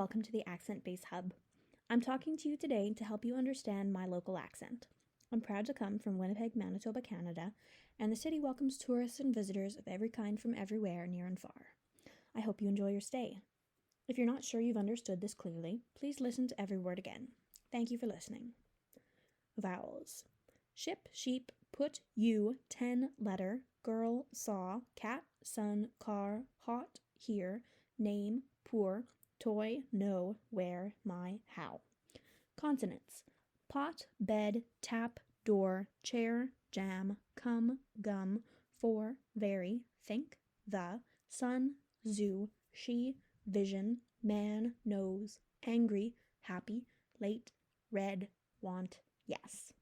welcome to the AccentBase Hub. I'm talking to you today to help you understand my local accent. I'm proud to come from Winnipeg, Manitoba, Canada, and the city welcomes tourists and visitors of every kind from everywhere, near and far. I hope you enjoy your stay. If you're not sure you've understood this clearly, please listen to every word again. Thank you for listening. Vowels. Ship, sheep, put, you, 10, letter, girl, saw, cat, sun, car, hot, here, name, poor, toy, no, where, my, how. Consonants. Pot, bed, tap, door, chair, jam, come, gum, for, very, think, the, sun, zoo, she, vision, man, nose, angry, happy, late, red, want, yes.